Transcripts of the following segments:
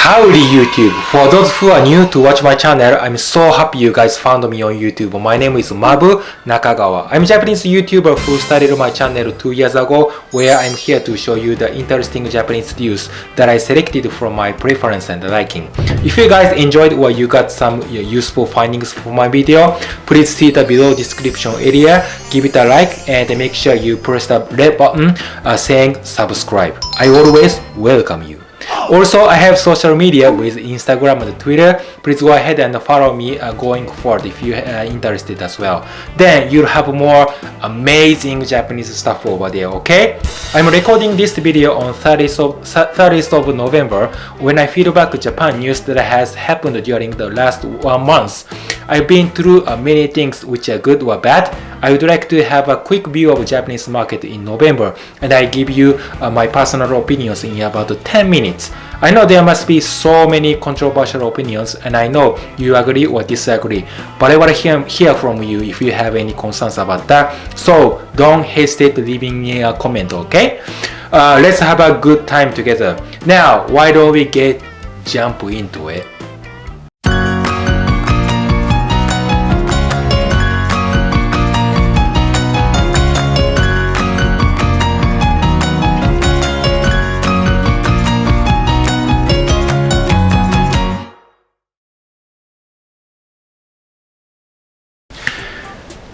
Howdy YouTube! For those who are new to watch my channel, I'm so happy you guys found me on YouTube. My name is Mabu Nakagawa. I'm a Japanese YouTuber who started my channel 2 years ago, where I'm here to show you the interesting Japanese news that I selected from my preference and liking. If you guys enjoyed or you got some useful findings from my video, please see the below description area, give it a like, and make sure you press the red button saying subscribe. I always welcome you. Also, I have social media with Instagram and Twitter. Please go ahead and follow me going forward if you're interested as well. Then you'll have more amazing Japanese stuff over there, okay? I'm recording this video on 30th of November when I feedback Japan news that has happened during the last 1 month. I've been through many things which are good or bad. I would like to have a quick view of Japanese market in November, and I give you my personal opinions in about 10 minutes. I know there must be so many controversial opinions, and I know you agree or disagree, but I want to hear from you if you have any concerns about that. So don't hesitate leaving me a comment, okay? Let's have a good time together. Now, why don't we jump into it?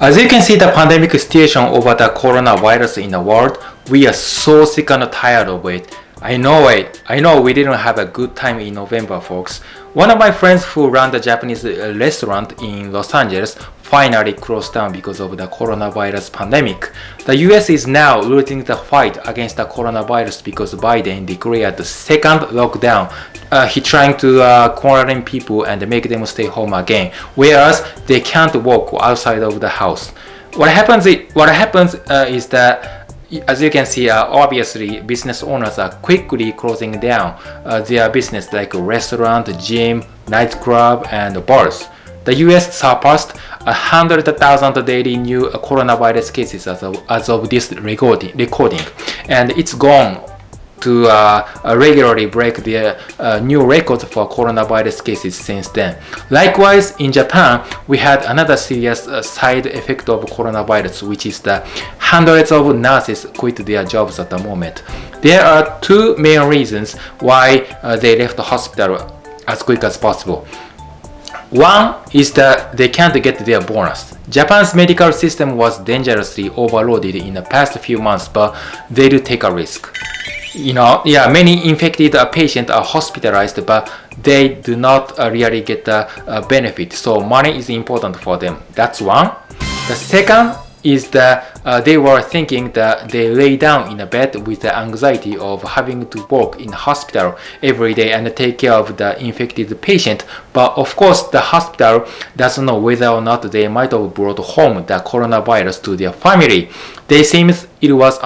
As you can see the pandemic situation over the coronavirus in the world, we are so sick and tired of it. I know we didn't have a good time in November, folks. One of my friends who ran the Japanese restaurant in Los Angeles finally closed down because of the coronavirus pandemic. The US is now losing the fight against the coronavirus because Biden declared the second lockdown. He's trying to quarantine people and make them stay home again, whereas they can't walk outside of the house. What happens is that, as you can see, obviously business owners are quickly closing down their business like restaurant, gym, nightclub, and bars. The US surpassed 100,000 daily new coronavirus cases as of this recording, and it's gone to regularly break the new records for coronavirus cases since then. Likewise, in Japan, we had another serious side effect of coronavirus, which is that hundreds of nurses quit their jobs at the moment. There are two main reasons why they left the hospital as quick as possible. One is that they can't get their bonus. Japan's medical system was dangerously overloaded in the past few months, but they do take a risk. Many infected patients are hospitalized, but they do not really get the benefit, so money is important for them. That's one. The second is that they were thinking that they lay down in a bed with the anxiety of having to work in the hospital every day and take care of the infected patient, but of course the hospital doesn't know whether or not they might have brought home the coronavirus to their family. They seems it was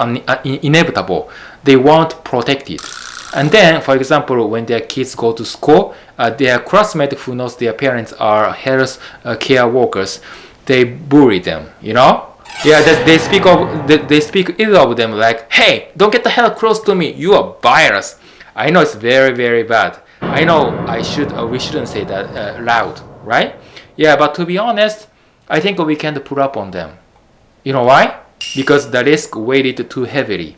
inevitable. They weren't protected. And then, for example, when their kids go to school, their classmate who knows their parents are health care workers, they bully them, Yeah, they speak ill of them like, hey, don't get the hell close to me, you are virus. I know it's very, very bad. I know we shouldn't say that loud, right? Yeah, but to be honest, I think we can't put up on them. You know why? Because the risk weighted too heavily.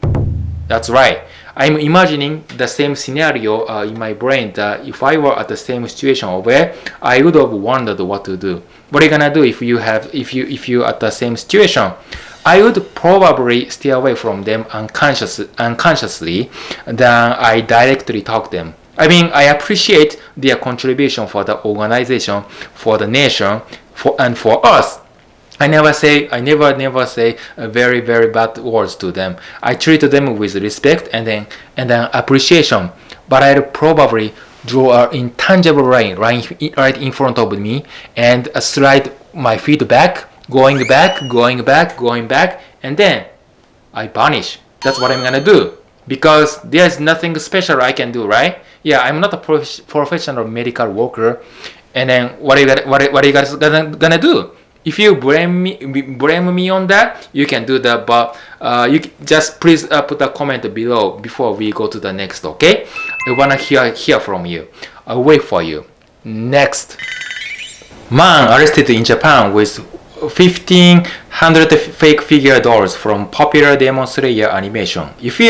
That's right. I'm imagining the same scenario in my brain that if I were at the same situation over, I would have wondered what to do. What are you gonna do if you at the same situation? I would probably stay away from them unconsciously than I directly talk them. I mean, I appreciate their contribution for the organization, for the nation, and for us. I never say very, very bad words to them. I treat them with respect and then appreciation. But I'll probably draw an intangible line right in front of me and slide my feet back, going back, and then I punish. That's what I'm gonna do. Because there's nothing special I can do, right? Yeah, I'm not a professional medical worker. And then what are you guys gonna do? If you blame me on that, you can do that, but you just please put a comment below before we go to the next, okay? I wanna hear from you. I'll wait for you. Next. Man arrested in Japan with 1,500 fake figure dolls from popular Demon Slayer animation. If you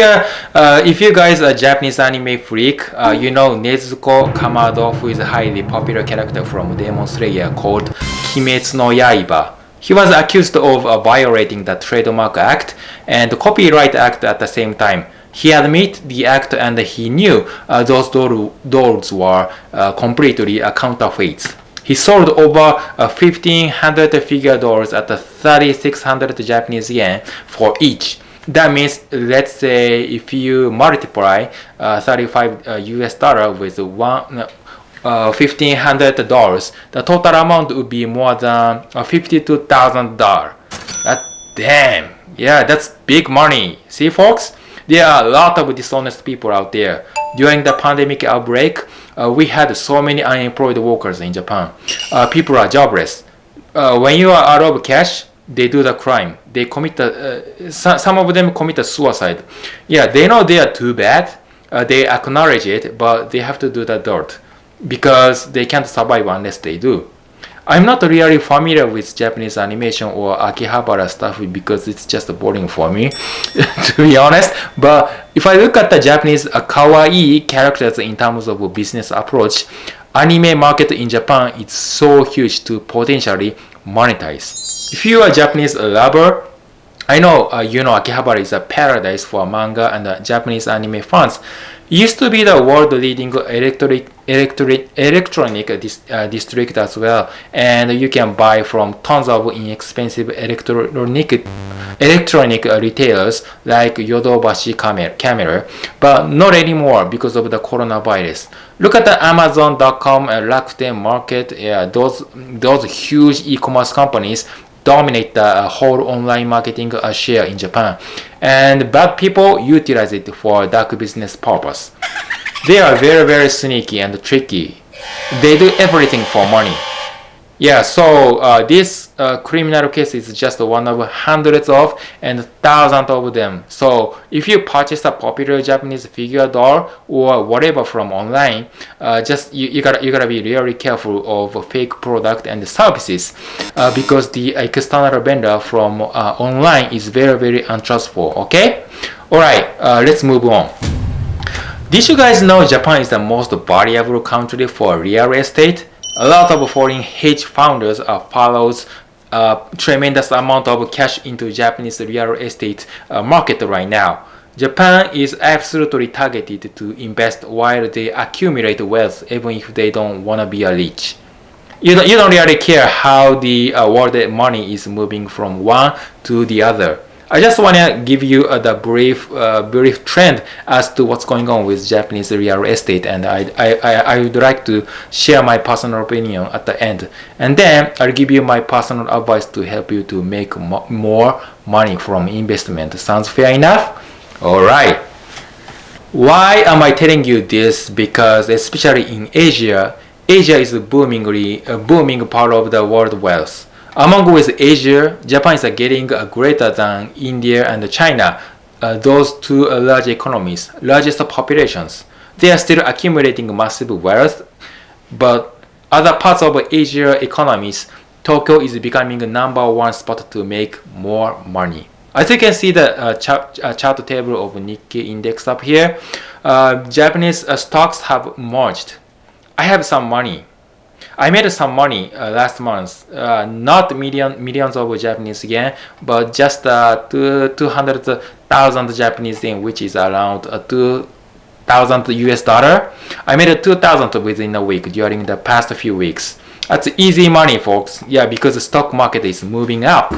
guys are Japanese anime freak, you know Nezuko Kamado, who is a highly popular character from Demon Slayer called Kimetsu no Yaiba. He was accused of violating the Trademark Act and the Copyright Act at the same time. He admitted the act and he knew those dolls were completely counterfeits. He sold over 1,500 figure dolls at 3,600 Japanese yen for each. That means, let's say, if you multiply 35 US dollar with $1,500, the total amount would be more than $52,000. Damn, yeah, that's big money. See, folks, there are a lot of dishonest people out there. During the pandemic outbreak, we had so many unemployed workers in Japan. People are jobless. When you are out of cash, they do the crime. They commit some of them commit suicide. Yeah, they know they are too bad. They acknowledge it, but they have to do the dirt because they can't survive unless they do. I'm not really familiar with Japanese animation or Akihabara stuff because it's just boring for me, to be honest. But if I look at the Japanese kawaii characters in terms of business approach, anime market in Japan is so huge to potentially monetize. If you are a Japanese lover, I know you know Akihabara is a paradise for manga and Japanese anime fans. It used to be the world-leading electronic district as well, and you can buy from tons of inexpensive electronic retailers like Yodobashi camera, but not anymore because of the coronavirus. Look at the Amazon.com and Rakuten Market. Yeah, those huge e-commerce companies dominate the whole online marketing share in Japan, and bad people utilize it for dark business purpose. They are very, very sneaky and tricky. They do everything for money. Yeah, so this criminal case is just one of hundreds of and thousands of them. So if you purchase a popular Japanese figure doll or whatever from online, just you gotta be really careful of fake product and services because the external vendor from online is very, very untrustful. Okay, all right, let's move on. Did you guys know Japan is the most valuable country for real estate? A lot of foreign hedge founders follows tremendous amount of cash into Japanese real estate market right now. Japan is absolutely targeted to invest while they accumulate wealth, even if they don't want to be rich. You don't really care how the world money is moving from one to the other. I just want to give you the brief trend as to what's going on with Japanese real estate, and I would like to share my personal opinion at the end, and then I'll give you my personal advice to help you to make more money from investment. Sounds fair enough? All right. Why am I telling you this? Because especially in Asia is a booming part of the world wealth. Among with Asia, Japan is getting greater than India and China, those two large economies, largest populations. They are still accumulating massive wealth, but other parts of Asia economies, Tokyo is becoming the #1 spot to make more money. As you can see the chart table of Nikkei index up here, Japanese stocks have merged. I have some money. I made some money last month, not millions of Japanese yen, but just 200,000 Japanese yen, which is around 2,000 US dollar. I made 2,000 within a week during the past few weeks. That's easy money, folks. Yeah, because the stock market is moving up.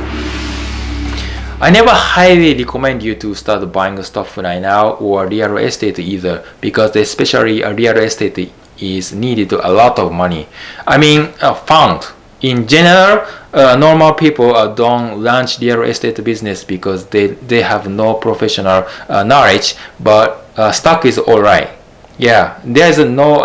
I never highly recommend you to start buying stuff right now or real estate either, because especially real estate is needed a lot of money. I mean, fund. In general, normal people don't launch real estate business because they have no professional knowledge, but stock is alright. Yeah, there's no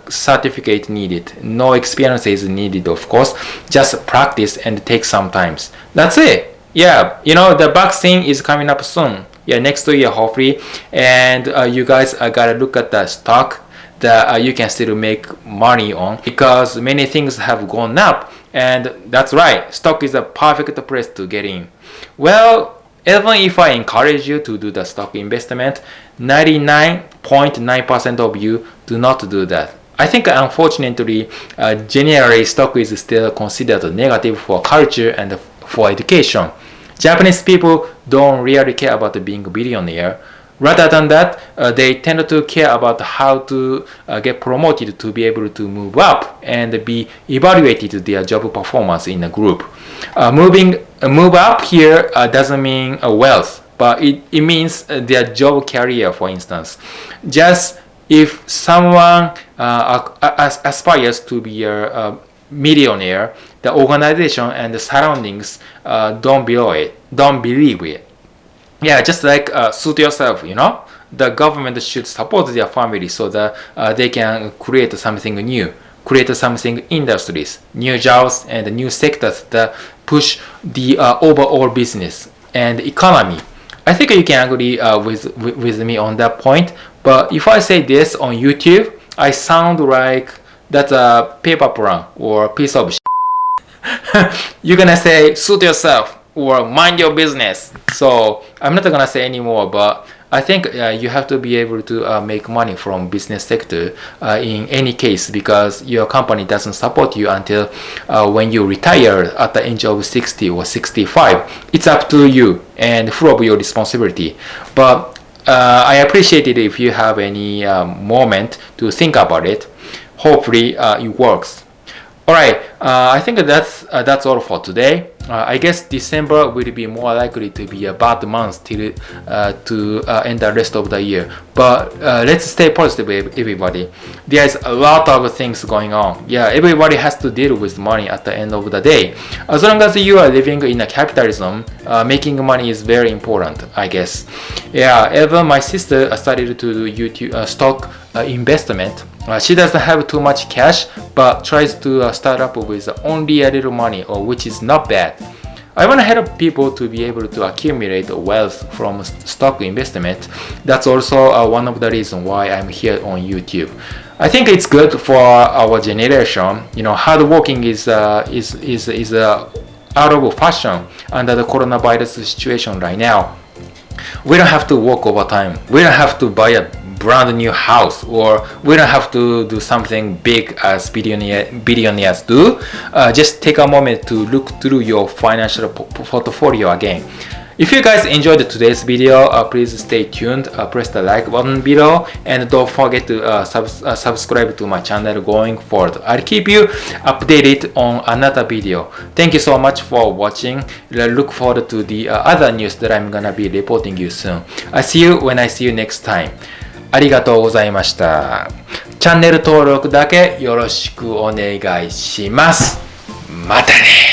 certificate needed, no experience is needed, of course, just practice and take some time. That's it. Yeah, you know, the vaccine is coming up soon. Yeah, next year hopefully, and you guys gotta look at the stock. that you can still make money on, because many things have gone up, and that's right, stock is a perfect place to get in. Well, even if I encourage you to do the stock investment, 99.9% of you do not do that. I think unfortunately, generally stock is still considered negative for culture and for education. Japanese people don't really care about being a billionaire. Rather than that, they tend to care about how to get promoted to be able to move up and be evaluated their job performance in a group. Move up here doesn't mean wealth, but it means their job career, for instance. Just if someone aspires to be a millionaire, the organization and the surroundings don't believe it. Yeah, just like suit yourself, the government should support their family so that they can create something new, create something industries, new jobs and new sectors that push the overall business and economy. I think you can agree with me on that point. But if I say this on YouTube, I sound like that's a paper plan or piece of you're gonna say suit yourself or mind your business. So I'm not gonna say anymore, but I think you have to be able to make money from business sector in any case, because your company doesn't support you until when you retire at the age of 60 or 65. It's up to you and full of your responsibility. But I appreciate it if you have any moment to think about it. Hopefully it works. Alright, I think that's all for today. I guess December will be more likely to be a bad month till to end the rest of the year. But let's stay positive, everybody. There's a lot of things going on. Yeah, everybody has to deal with money at the end of the day. As long as you are living in a capitalism, making money is very important, I guess. Yeah, even my sister started to do YouTube stock investment. She doesn't have too much cash, but tries to start up with only a little money, or which is not bad. I want to help people to be able to accumulate wealth from stock investment. That's also one of the reasons why I'm here on YouTube. I think it's good for our generation. Hard working is out of fashion under the coronavirus situation right now. We don't have to work overtime. We don't have to buy a brand new house, or we don't have to do something big as billionaires do. Just take a moment to look through your financial portfolio again. If you guys enjoyed today's video, please stay tuned, press the like button below, and don't forget to subscribe to my channel going forward. I'll keep you updated on another video. Thank you so much for watching. Look forward to the other news that I'm gonna be reporting you soon. I see you when I see you next time. ありがとうございました。チャンネル登録だけよろしくお願いします。またね。